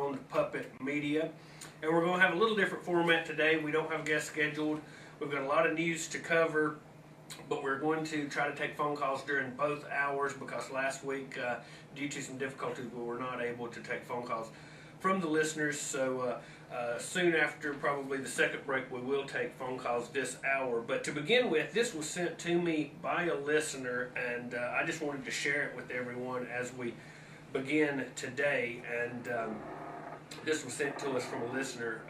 on Puppet Media. And we're going to have a little different format today. We don't have guests scheduled. We've got a lot of news to cover, but we're going to try to take phone calls during both hours because last week, due to some difficulties, we were not able to take phone calls from the listeners. So soon after probably the second break, we will take phone calls this hour. But to begin with, this was sent to me by a listener, and I just wanted to share it with everyone as we begin today. And this was sent to us from a listener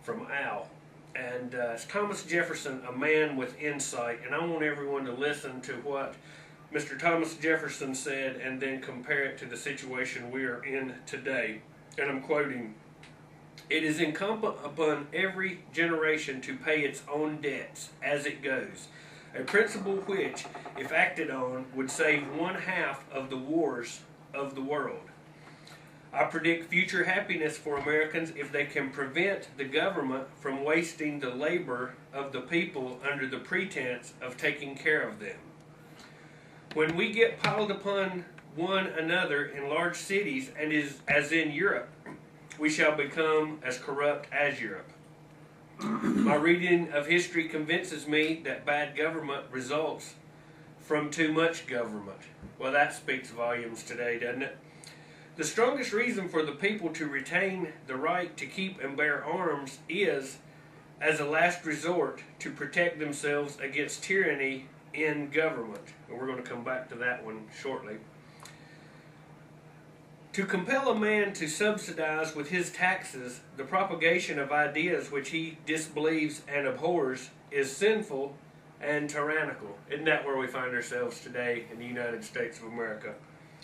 from Al. And it's Thomas Jefferson, a man with insight. And I want everyone to listen to what Mr. Thomas Jefferson said and then compare it to the situation we are in today. And I'm quoting, "It is incumbent upon every generation to pay its own debts as it goes, a principle which, if acted on, would save 1/2 of the wars of the world. I predict future happiness for Americans if they can prevent the government from wasting the labor of the people under the pretense of taking care of them. When we get piled upon one another in large cities, and as in Europe, we shall become as corrupt as Europe. My reading of history convinces me that bad government results from too much government." Well, that speaks volumes today, doesn't it? "The strongest reason for the people to retain the right to keep and bear arms is, as a last resort, to protect themselves against tyranny in government." And we're going to come back to that one shortly. "To compel a man to subsidize with his taxes the propagation of ideas which he disbelieves and abhors is sinful and tyrannical." Isn't that where we find ourselves today in the United States of America?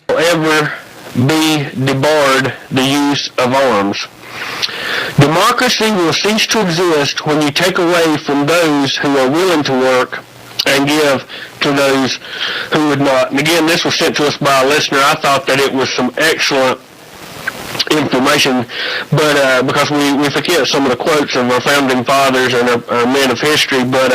Ever be debarred the use of arms. Democracy will cease to exist when you take away from those who are willing to work and give to those who would not. And again, this was sent to us by a listener. I thought that it was some excellent information, but because we forget some of the quotes of our founding fathers and our men of history, but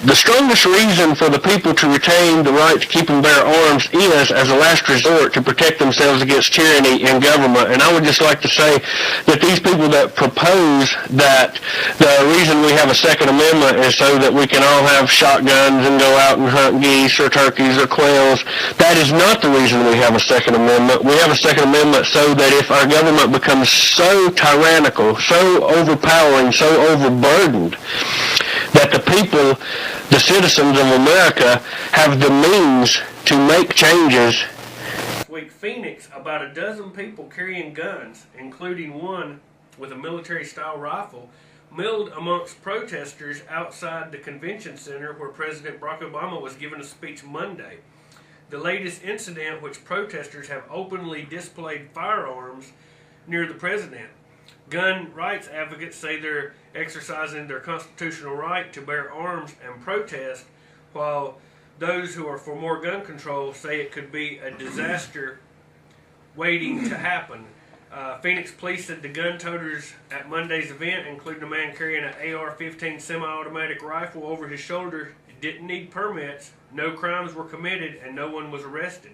the strongest reason for the people to retain the right to keep and bear arms is, as a last resort, to protect themselves against tyranny in government. And I would just like to say that these people that propose that the reason we have a Second Amendment is so that we can all have shotguns and go out and hunt geese or turkeys or quails, that is not the reason we have a Second Amendment. We have a Second Amendment so that if our government becomes so tyrannical, so overpowering, so overburdened, that the people, the citizens of America, have the means to make changes. This week, Phoenix, about a dozen people carrying guns, including one with a military-style rifle, milled amongst protesters outside the convention center where President Barack Obama was giving a speech Monday. The latest incident, which protesters have openly displayed firearms near the president. Gun rights advocates say they're exercising their constitutional right to bear arms and protest, while those who are for more gun control say it could be a disaster waiting to happen. Phoenix police said the gun toters at Monday's event, including a man carrying an AR-15 semi-automatic rifle over his shoulder, didn't need permits, no crimes were committed, and no one was arrested.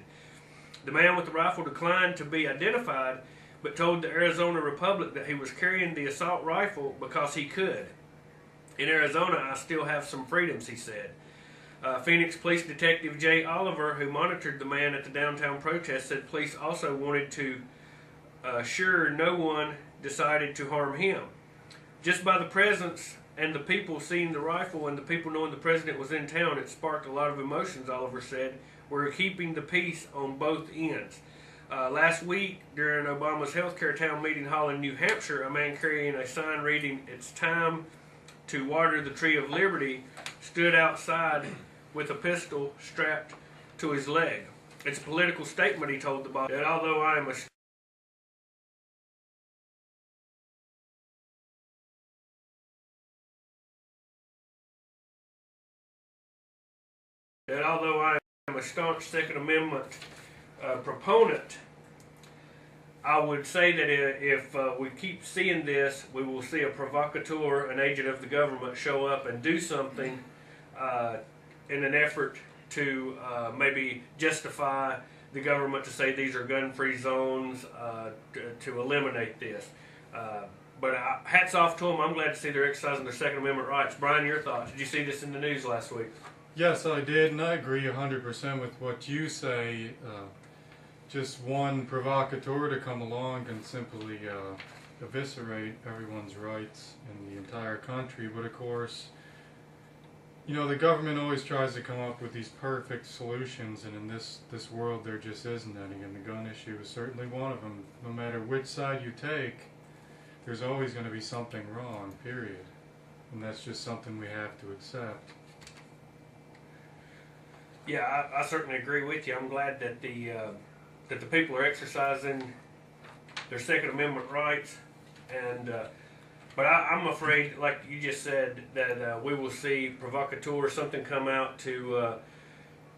The man with the rifle declined to be identified, but told the Arizona Republic that he was carrying the assault rifle because he could. "In Arizona, I still have some freedoms," he said. Phoenix Police Detective Jay Oliver, who monitored the man at the downtown protest, said police also wanted to assure no one decided to harm him. "Just by the presence and the people seeing the rifle and the people knowing the president was in town, it sparked a lot of emotions," Oliver said. "We're keeping the peace on both ends." Last week, during Obama's healthcare town meeting hall in New Hampshire, a man carrying a sign reading, "It's time to water the tree of liberty," stood outside with a pistol strapped to his leg. "It's a political statement," he told the boss, "that although I am a staunch Second Amendment proponent, I would say that if we keep seeing this, we will see a provocateur, an agent of the government, show up and do something in an effort to maybe justify the government to say these are gun-free zones to eliminate this. But hats off to them. I'm glad to see they're exercising their Second Amendment rights. Brian, your thoughts? Did you see this in the news last week? Yes, I did, and I agree 100% with what you say. Just one provocateur to come along can simply eviscerate everyone's rights in the entire country. But of course, you know, the government always tries to come up with these perfect solutions, and in this world there just isn't any, and the gun issue is certainly one of them. No matter which side you take, there's always going to be something wrong, period. And that's just something we have to accept. Yeah, I certainly agree with you. I'm glad that the people are exercising their Second Amendment rights, and but I'm afraid, like you just said, that we will see provocateurs, something come out to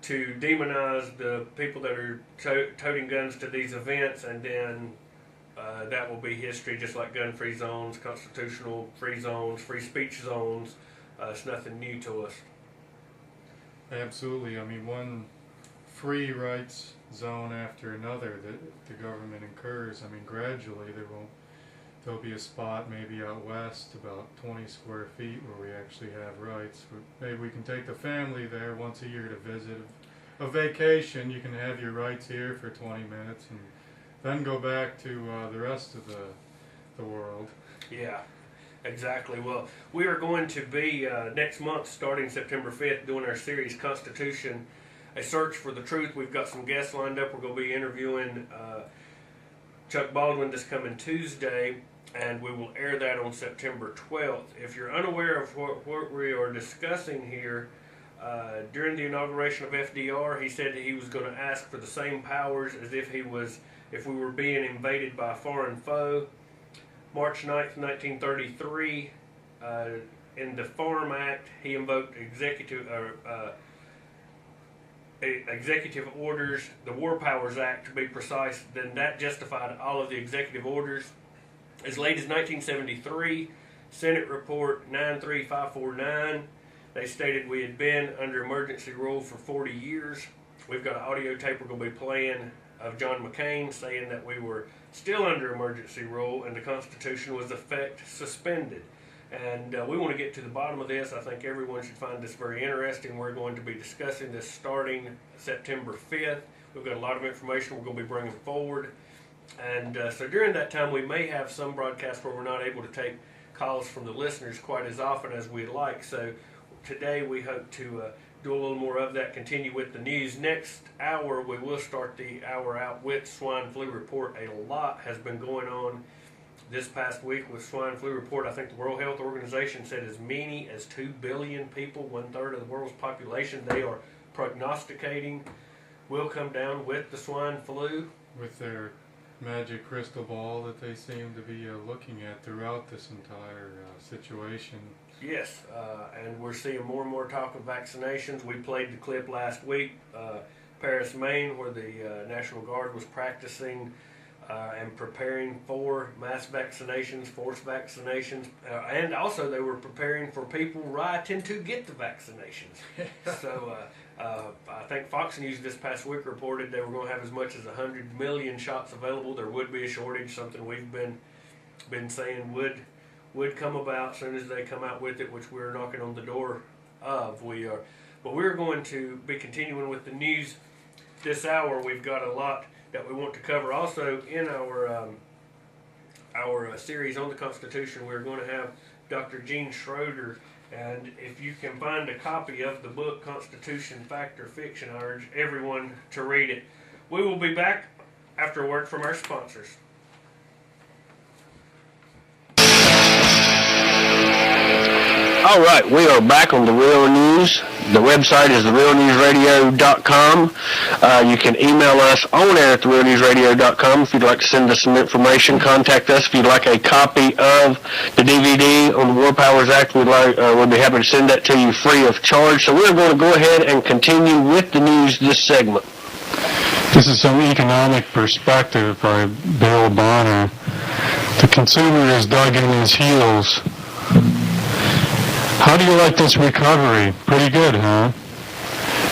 demonize the people that are toting guns to these events, and then that will be history, just like gun-free zones, constitutional free zones, free speech zones. It's nothing new to us. Absolutely. I mean, one free rights zone after another that the government incurs. I mean, gradually there'll be a spot maybe out west, about 20 square feet, where we actually have rights. Maybe we can take the family there once a year to visit. A vacation, you can have your rights here for 20 minutes and then go back to the rest of the world. Yeah. Exactly. Well, we are going to be next month, starting September 5th, doing our series Constitution, A Search for the Truth. We've got some guests lined up. We're going to be interviewing Chuck Baldwin this coming Tuesday, and we will air that on September 12th. If you're unaware of what we are discussing here, during the inauguration of FDR, he said that he was going to ask for the same powers as if we were being invaded by a foreign foe. March 9th, 1933, in the Farm Act, he invoked executive orders, the War Powers Act to be precise. Then that justified all of the executive orders. As late as 1973, Senate Report 93549, they stated we had been under emergency rule for 40 years. We've got an audio tape we're going to be playing of John McCain saying that we were still under emergency rule and the Constitution was in effect suspended. And we want to get to the bottom of this. I think everyone should find this very interesting. We're going to be discussing this starting September 5th. We've got a lot of information we're going to be bringing forward. And so during that time, we may have some broadcasts where we're not able to take calls from the listeners quite as often as we'd like. So today we hope to do a little more of that, continue with the news. Next hour, we will start the hour out with swine flu report. A lot has been going on this past week with swine flu report. I think the World Health Organization said as many as 2 billion people, 1/3 of the world's population, they are prognosticating will come down with the swine flu. With their magic crystal ball that they seem to be looking at throughout this entire situation. Yes, and we're seeing more and more talk of vaccinations. We played the clip last week, Paris, Maine, where the National Guard was practicing and preparing for mass vaccinations, forced vaccinations, and also they were preparing for people rioting to get the vaccinations. So I think Fox News this past week reported they were going to have as much as 100 million shots available. There would be a shortage, something we've been saying would come about as soon as they come out with it, which we're knocking on the door of. But we're going to be continuing with the news this hour. We've got a lot that we want to cover. Also, in our series on the Constitution, we're going to have Dr. Gene Schroeder, and if you can find a copy of the book Constitution, Fact or Fiction, I urge everyone to read it. We will be back after a word from our sponsors. All right, we are back on The Real News. The website is therealnewsradio.com. You can email us on air at therealnewsradio.com if you'd like to send us some information. Contact us if you'd like a copy of the DVD on the War Powers Act. We'd be happy to send that to you free of charge. So we're going to go ahead and continue with the news this segment. This is some economic perspective by Bill Bonner. The consumer is dug in his heels. How do you like this recovery? Pretty good, huh?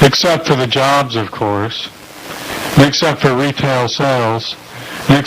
Except for the jobs, of course. except for retail sales.